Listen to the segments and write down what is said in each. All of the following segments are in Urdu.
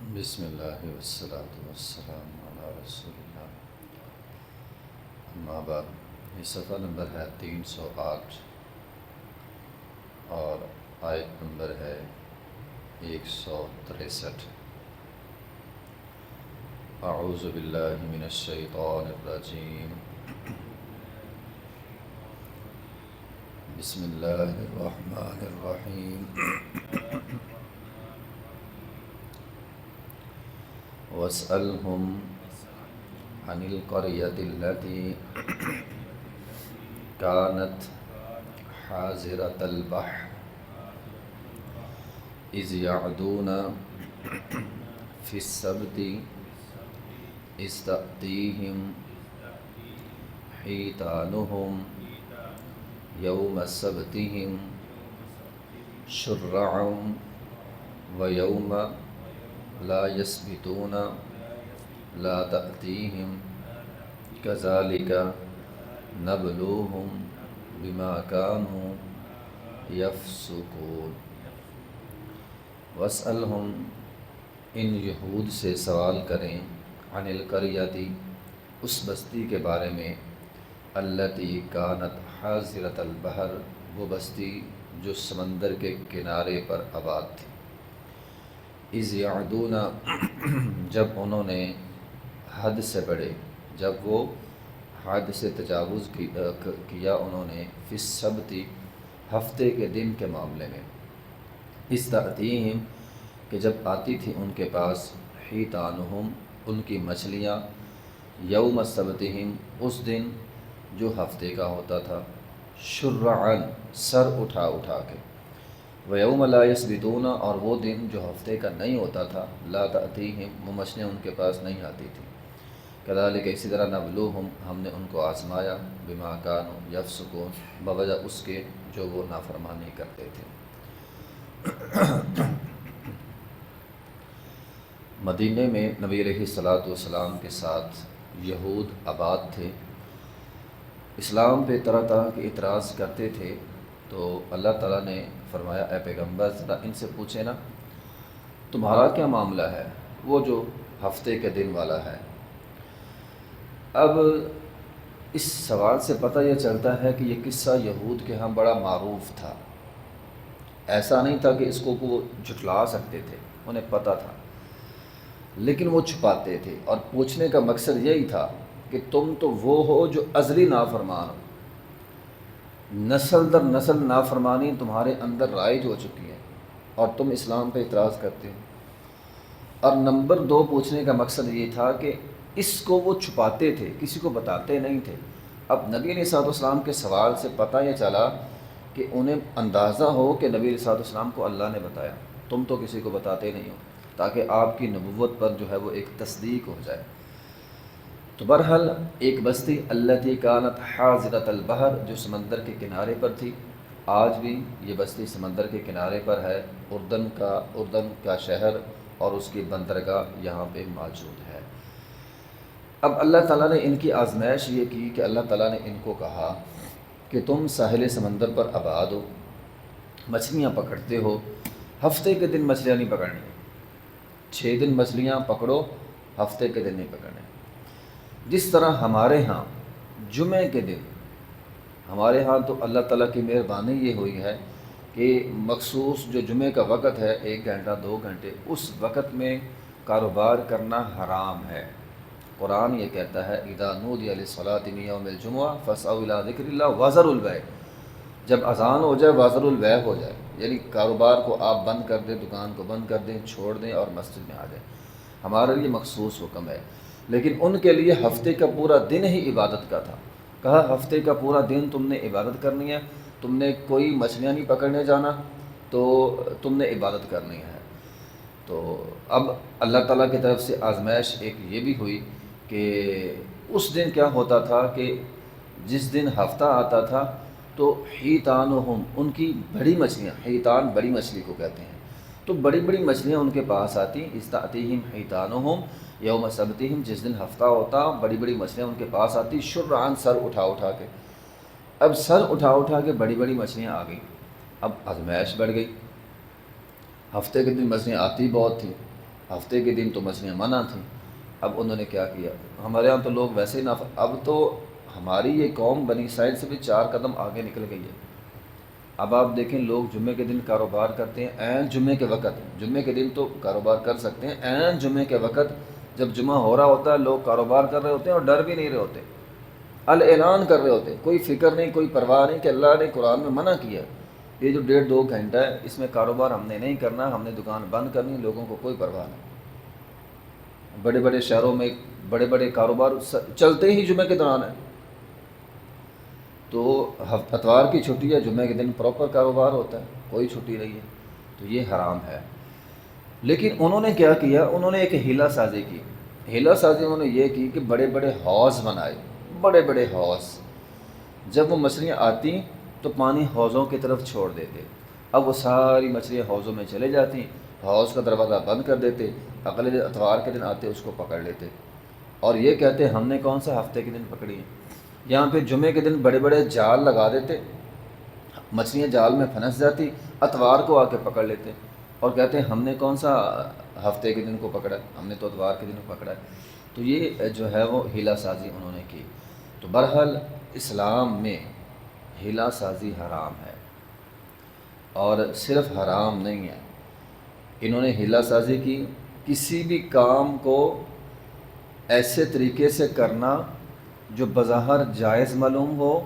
بسم اللہ والصلاة والسلام علی رسول اللہ، اما بعد۔ یہ صفحہ نمبر ہے 308 اور آیت نمبر ہے 163۔ اعوذ باللہ من الشیطان الرجیم، بسم اللہ الرحمن الرحیم۔ واسألهم عن القرية التي كانت حاضرة البحر إذ يعدون في السبت إذ تأتيهم حيتانهم يوم سبتهم شرعا ويوم لا يسبتون لا تأتيهم كذلك نبلوهم بما كانوا يفسقون۔ واسألهم، ان یہود سے سوال کریں، عن القریۃ، اس بستی کے بارے میں، التی کانت حاضرۃ البحر، وہ بستی جو سمندر کے کنارے پر آباد تھی۔ اذ یعدون، جب انہوں نے حد سے بڑھے، جب وہ حد سے تجاوز کیا انہوں نے، فی السبت، ہفتے کے دن کے معاملے میں، اذ تأتیہم، کہ جب آتی تھی ان کے پاس، حیتانہم، ان کی مچھلیاں، یوم سبتہم، اس دن جو ہفتے کا ہوتا تھا، شرعاً، سر اٹھا اٹھا کے، وَيَوْمَ لَا يَسْبِتُونَ، اور وہ دن جو ہفتے کا نہیں ہوتا تھا، لا تأتیہم، وہ مچھلیاں ان کے پاس نہیں آتی تھیں۔ کذالک، اسی طرح، نبلوہم، ہم نے ان کو آزمایا، بما کانوا یفسقون، بوجہ اس کے جو وہ نافرمانی کرتے تھے۔ مدینے میں نبی علیہ الصلاۃ والسلام کے ساتھ یہود آباد تھے، اسلام پہ طرح طرح کے اعتراض کرتے تھے، تو اللہ تعالیٰ نے فرمایا، اے پیغمبر ذرا ان سے پوچھیں نا، تمہارا کیا معاملہ ہے وہ جو ہفتے کے دن والا ہے۔ اب اس سوال سے پتہ یہ چلتا ہے کہ یہ قصہ یہود کے ہاں بڑا معروف تھا، ایسا نہیں تھا کہ اس کو وہ جھٹلا سکتے تھے، انہیں پتہ تھا، لیکن وہ چھپاتے تھے، اور پوچھنے کا مقصد یہی تھا کہ تم تو وہ ہو جو ازلی نافرمان ہو، نسل در نسل نافرمانی تمہارے اندر رائج ہو چکی ہے، اور تم اسلام پہ اعتراض کرتے ہو۔ اور نمبر 2، پوچھنے کا مقصد یہ تھا کہ اس کو وہ چھپاتے تھے، کسی کو بتاتے نہیں تھے۔ اب نبی علیہ الصلوۃ والسلام کے سوال سے پتہ یہ چلا کہ انہیں اندازہ ہو کہ نبی علیہ الصلوۃ والسلام کو اللہ نے بتایا، تم تو کسی کو بتاتے نہیں ہو، تاکہ آپ کی نبوت پر جو ہے وہ ایک تصدیق ہو جائے۔ تو بہرحال ایک بستی، التی کانت حاضرۃ البحر، جو سمندر کے کنارے پر تھی، آج بھی یہ بستی سمندر کے کنارے پر ہے، اردن کا شہر اور اس کی بندرگاہ یہاں پہ موجود ہے۔ اب اللہ تعالیٰ نے ان کی آزمائش یہ کی کہ اللہ تعالیٰ نے ان کو کہا کہ تم ساحل سمندر پر آباد ہو، مچھلیاں پکڑتے ہو، ہفتے کے دن مچھلیاں نہیں پکڑنی، 6 دن مچھلیاں پکڑو، ہفتے کے دن نہیں پکڑنے۔ جس طرح ہمارے ہاں جمعے کے دن، ہمارے ہاں تو اللہ تعالیٰ کی مہربانی یہ ہوئی ہے کہ مخصوص جو جمعے کا وقت ہے، 1 گھنٹہ 2 گھنٹے، اس وقت میں کاروبار کرنا حرام ہے۔ قرآن یہ کہتا ہے، اذا نودی للصلاۃ من یوم الجمعہ فاسعوا الی ذکر اللہ وذروا البیع، جب اذان ہو جائے وذروا البیع ہو جائے، یعنی کاروبار کو آپ بند کر دیں، دکان کو بند کر دیں، چھوڑ دیں اور مسجد میں آ جائیں۔ ہمارے لیے مخصوص حکم ہے، لیکن ان کے لیے ہفتے کا پورا دن ہی عبادت کا تھا۔ کہا ہفتے کا پورا دن تم نے عبادت کرنی ہے، تم نے کوئی مچھلیاں نہیں پکڑنے جانا، تو تم نے عبادت کرنی ہے۔ تو اب اللہ تعالیٰ کی طرف سے آزمائش ایک یہ بھی ہوئی کہ اس دن کیا ہوتا تھا کہ جس دن ہفتہ آتا تھا تو حیتانہم، ان کی بڑی مچھلیاں، حیتان بڑی مچھلی کو کہتے ہیں، تو بڑی بڑی مچھلیاں ان کے پاس آتی، استاتیہم حیتانہم یوم سبتہم، جس دن ہفتہ ہوتا بڑی بڑی مچھلیاں ان کے پاس آتی، شرعاً، سر اٹھا اٹھا کے۔ اب سر اٹھا اٹھا کے بڑی بڑی مچھلیاں آ گئیں، اب آزمائش بڑھ گئی، ہفتے کے دن مچھلیاں آتی بہت تھیں، ہفتے کے دن تو مچھلیاں منع تھیں۔ اب انہوں نے کیا کیا، ہمارے ہاں تو لوگ ویسے ہی نہ، اب تو ہماری یہ قوم بنی اسرائیل سے بھی 4 قدم آگے نکل گئی ہے۔ اب آپ دیکھیں لوگ جمعے کے دن کاروبار کرتے ہیں، عین جمعے کے وقت، جمعے کے دن تو کاروبار کر سکتے ہیں، عین جمعے کے وقت جب جمعہ ہو رہا ہوتا ہے لوگ کاروبار کر رہے ہوتے ہیں اور ڈر بھی نہیں رہے ہوتے، اعلان کر رہے ہوتے ہیں، کوئی فکر نہیں، کوئی پرواہ نہیں کہ اللہ نے قرآن میں منع کیا یہ جو 1.5-2 گھنٹہ ہے اس میں کاروبار ہم نے نہیں کرنا، ہم نے دکان بند کرنی، لوگوں کو کوئی پرواہ نہیں۔ بڑے بڑے شہروں میں بڑے بڑے کاروبار چلتے ہی جمعے کے دوران ہے، تو اتوار کی چھٹی ہے، جمعے کے دن پراپر کاروبار ہوتا ہے، کوئی چھٹی نہیں ہے، تو یہ حرام ہے۔ لیکن انہوں نے کیا کیا، انہوں نے ایک ہیلہ سازی کی، ہیلہ سازی انہوں نے یہ کی کہ بڑے بڑے حوض بنائے، بڑے بڑے حوض، جب وہ مچھلیاں آتی تو پانی حوضوں کی طرف چھوڑ دیتے، اب وہ ساری مچھلیاں حوضوں میں چلے جاتی، حوض کا دروازہ بند کر دیتے، اگلے دن اتوار کے دن آتے اس کو پکڑ لیتے، اور یہ کہتے ہم نے کون سا ہفتے کے دن پکڑی ہیں۔ یہاں پہ جمعے کے دن بڑے بڑے جال لگا دیتے، مچھلیاں جال میں پھنس جاتی، اتوار کو آ کے پکڑ لیتے اور کہتے ہیں ہم نے کون سا ہفتے کے دن کو پکڑا ہے، ہم نے تو اتوار کے دن کو پکڑا ہے۔ تو یہ جو ہے وہ ہیلہ سازی انہوں نے کی۔ تو بہرحال اسلام میں ہیلہ سازی حرام ہے، اور صرف حرام نہیں ہے، انہوں نے ہیلہ سازی کی، کسی بھی کام کو ایسے طریقے سے کرنا جو بظاہر جائز معلوم ہو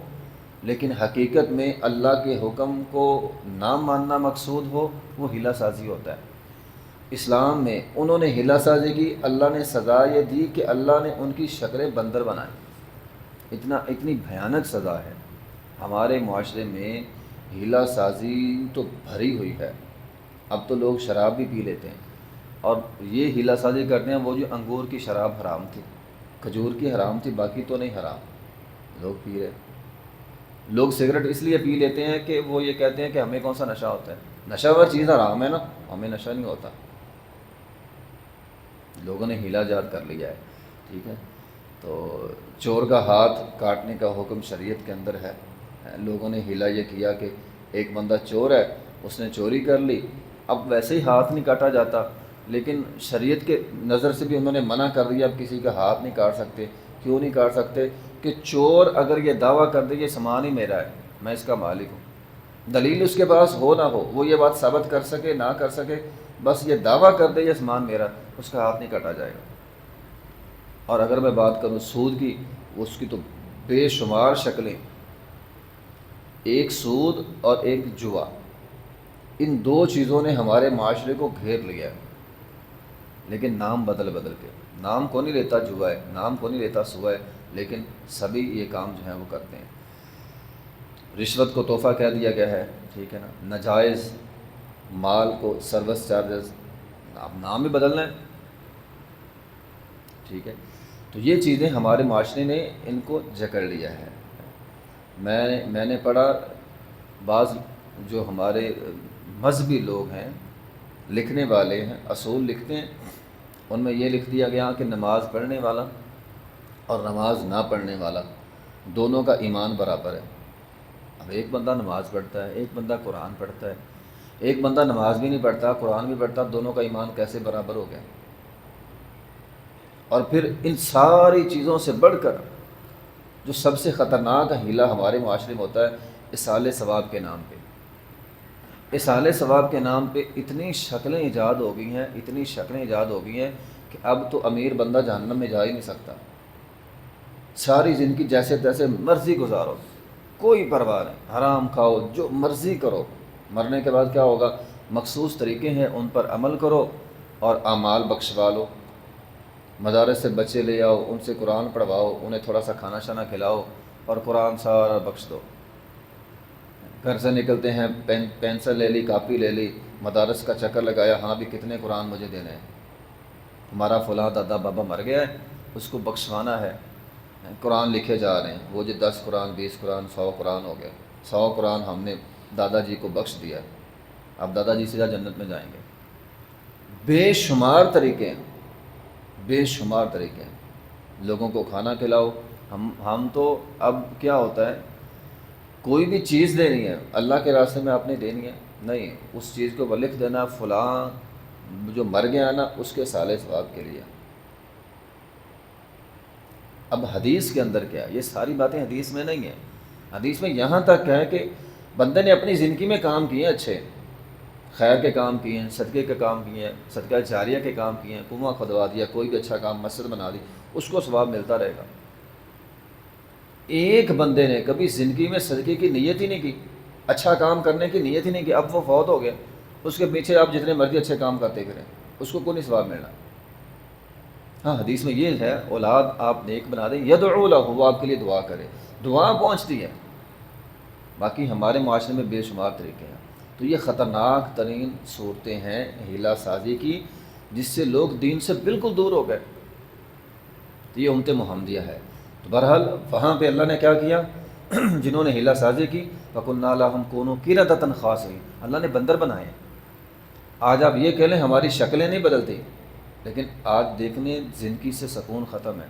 لیکن حقیقت میں اللہ کے حکم کو نہ ماننا مقصود ہو، وہ ہیلہ سازی ہوتا ہے۔ اسلام میں انہوں نے ہیلہ سازی کی، اللہ نے سزا یہ دی کہ اللہ نے ان کی شکلیں بندر بنائی، اتنی بھیانک سزا ہے۔ ہمارے معاشرے میں ہیلہ سازی تو بھری ہوئی ہے، اب تو لوگ شراب بھی پی لیتے ہیں، اور یہ ہیلہ سازی کرتے ہیں، وہ جو انگور کی شراب حرام تھی، کھجور کی حرام تھی، باقی تو نہیں حرام، لوگ پی رہے۔ لوگ سگریٹ اس لیے پی لیتے ہیں کہ وہ یہ کہتے ہیں کہ ہمیں کون سا نشہ ہوتا ہے، نشہ وہ چیز حرام ہے نا، ہمیں نشہ نہیں ہوتا۔ لوگوں نے ہیلہ جات کر لیا ہے، ٹھیک ہے۔ تو چور کا ہاتھ کاٹنے کا حکم شریعت کے اندر ہے۔ لوگوں نے ہیلہ یہ کیا کہ ایک بندہ چور ہے، اس نے چوری کر لی، اب ویسے ہی ہاتھ نہیں کاٹا جاتا، لیکن شریعت کے نظر سے بھی انہوں نے منع کر دیا، اب کسی کا ہاتھ نہیں کاٹ سکتے۔ کیوں نہیں کاٹ سکتے؟ کہ چور اگر یہ دعویٰ کر دے یہ سامان ہی میرا ہے، میں اس کا مالک ہوں، دلیل اس کے پاس ہو نہ ہو، وہ یہ بات ثابت کر سکے نہ کر سکے، بس یہ دعویٰ کر دے یہ سامان میرا، اس کا ہاتھ نہیں کاٹا جائے گا۔ اور اگر میں بات کروں سود کی، اس کی تو بے شمار شکلیں، ایک سود اور ایک جوا، ان 2 چیزوں نے ہمارے معاشرے کو گھیر لیا ہے، لیکن نام بدل بدل کے، نام کو نہیں لیتا جوا ہے، نام کو نہیں لیتا سوا ہے، لیکن سبھی یہ کام جو ہیں وہ کرتے ہیں۔ رشوت کو تحفہ کہہ دیا گیا ہے، ٹھیک ہے نا، ناجائز مال کو سروس چارجز، اب نام بھی بدلنا ہے، ٹھیک ہے۔ تو یہ چیزیں ہمارے معاشرے نے ان کو جکڑ لیا ہے۔ میں نے پڑھا بعض جو ہمارے مذہبی لوگ ہیں، لکھنے والے ہیں، اصول لکھتے ہیں، ان میں یہ لکھ دیا گیا کہ نماز پڑھنے والا اور نماز نہ پڑھنے والا دونوں کا ایمان برابر ہے۔ اب ایک بندہ نماز پڑھتا ہے، ایک بندہ قرآن پڑھتا ہے، ایک بندہ نماز بھی نہیں پڑھتا قرآن بھی پڑھتا، دونوں کا ایمان کیسے برابر ہو گیا؟ اور پھر ان ساری چیزوں سے بڑھ کر جو سب سے خطرناک ہیلہ ہمارے معاشرے میں ہوتا ہے، اصالِ ثواب کے نام پہ، اصالِ ثواب کے نام پہ اتنی شکلیں ایجاد ہو گئی ہیں، اتنی شکلیں ایجاد ہو گئی ہیں کہ اب تو امیر بندہ جہنم میں جا ہی نہیں سکتا، ساری زندگی جیسے تیسے مرضی گزارو، کوئی پرواہ نہیں، حرام کھاؤ، جو مرضی کرو، مرنے کے بعد کیا ہوگا؟ مخصوص طریقے ہیں ان پر عمل کرو اور اعمال بخشوا لو، مدارس سے بچے لے آؤ، ان سے قرآن پڑھواؤ، انہیں تھوڑا سا کھانا شانا کھلاؤ اور قرآن سارا بخش دو۔ گھر سے نکلتے ہیں پینسل لے لی، کاپی لے لی، مدارس کا چکر لگایا، ہاں بھی کتنے قرآن مجھے دینے ہیں، ہمارا فلاں دادا بابا مر گیا ہے اس کو بخشوانا ہے، قرآن لکھے جا رہے ہیں، وہ جو 10 قرآن 20 قرآن 100 قرآن ہو گئے، 100 قرآن ہم نے دادا جی کو بخش دیا، اب دادا جی سیدھا جنت میں جائیں گے۔ بے شمار طریقے ہیں، بے شمار طریقے ہیں، لوگوں کو کھانا کھلاؤ۔ ہم تو اب کیا ہوتا ہے، کوئی بھی چیز دینی ہے اللہ کے راستے میں آپ نے دینی ہے، نہیں، اس چیز کو لکھ دینا فلاں جو مر گیا نا اس کے سال ثواب کے لیے۔ اب حدیث کے اندر کیا ہے؟ یہ ساری باتیں حدیث میں نہیں ہیں۔ حدیث میں یہاں تک ہے کہ بندے نے اپنی زندگی میں کام کیے ہیں، اچھے خیر کے کام کیے ہیں، صدقے کے کام کیے ہیں، صدقہ جاریہ کے کام کیے ہیں، کنواں کھدوا دیا، کوئی بھی اچھا کام، مسجد بنا دی، اس کو ثواب ملتا رہے گا۔ ایک بندے نے کبھی زندگی میں صدقے کی نیت ہی نہیں کی، اچھا کام کرنے کی نیت ہی نہیں کی، اب وہ فوت ہو گیا، اس کے پیچھے آپ جتنے مرضی اچھے کام کرتے پھریں، اس کو کوئی نہیں ثواب ملنا۔ ہاں حدیث میں یہ ہے اولاد آپ نیک بنا دیں، یدعو لہ، وہ آپ کے لیے دعا کرے، دعا پہنچتی ہے۔ باقی ہمارے معاشرے میں بے شمار طریقے ہیں۔ تو یہ خطرناک ترین صورتیں ہیں ہیلہ سازی کی، جس سے لوگ دین سے بالکل دور ہو گئے۔ تو یہ امت محمدیہ ہے۔ تو بہرحال وہاں پہ اللہ نے کیا کیا؟ جنہوں نے ہیلہ سازی کی فَقُلْنَا لَهُمْ كُونُوا قِرَدَةً خَاسِئِينَ، اللہ نے بندر بنائے ہیں۔ آج آپ یہ کہہ لیں ہماری شکلیں نہیں بدلتی، لیکن آج دیکھنے زندگی سے سکون ختم ہے۔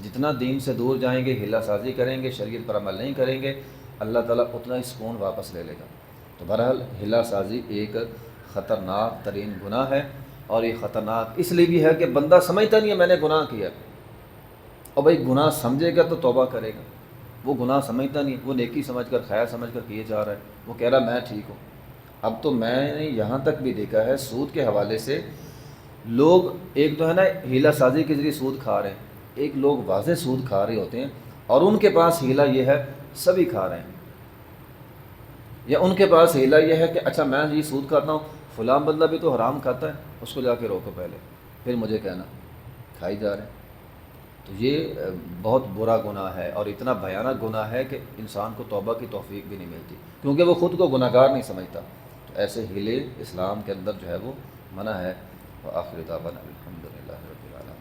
جتنا دین سے دور جائیں گے، ہیلہ سازی کریں گے، شریعت پر عمل نہیں کریں گے، اللہ تعالیٰ اتنا ہی سکون واپس لے لے گا۔ تو بہرحال ہیلہ سازی ایک خطرناک ترین گناہ ہے، اور یہ خطرناک اس لیے بھی ہے کہ بندہ سمجھتا نہیں ہے میں نے گناہ کیا، اور بھائی گناہ سمجھے گا تو توبہ کرے گا، وہ گناہ سمجھتا نہیں، وہ نیکی سمجھ کر، خیر سمجھ کر کیے جا رہا ہے، وہ کہہ رہا میں ٹھیک ہوں۔ اب تو میں نے یہاں تک بھی دیکھا ہے سود کے حوالے سے، لوگ ایک تو ہے نا ہیلہ سازی کے ذریعے سود کھا رہے ہیں، ایک لوگ واضح سود کھا رہے ہوتے ہیں، اور ان کے پاس ہیلہ یہ ہے سبھی کھا رہے ہیں، یا ان کے پاس ہیلہ یہ ہے کہ اچھا میں یہ سود کھاتا ہوں، فلاں بندہ بھی تو حرام کھاتا ہے، اس کو جا کے روکو پہلے، پھر مجھے کہنا کھائی جا رہے ہیں۔ تو یہ بہت برا گناہ ہے، اور اتنا بھیانک گناہ ہے کہ انسان کو توبہ کی توفیق بھی نہیں ملتی، کیونکہ وہ خود کو گناہ گار نہیں سمجھتا۔ تو ایسے ہیلے اسلام کے اندر جو ہے وہ منع ہے۔ وآخر دعوانا الحمدللہ رب العالمین۔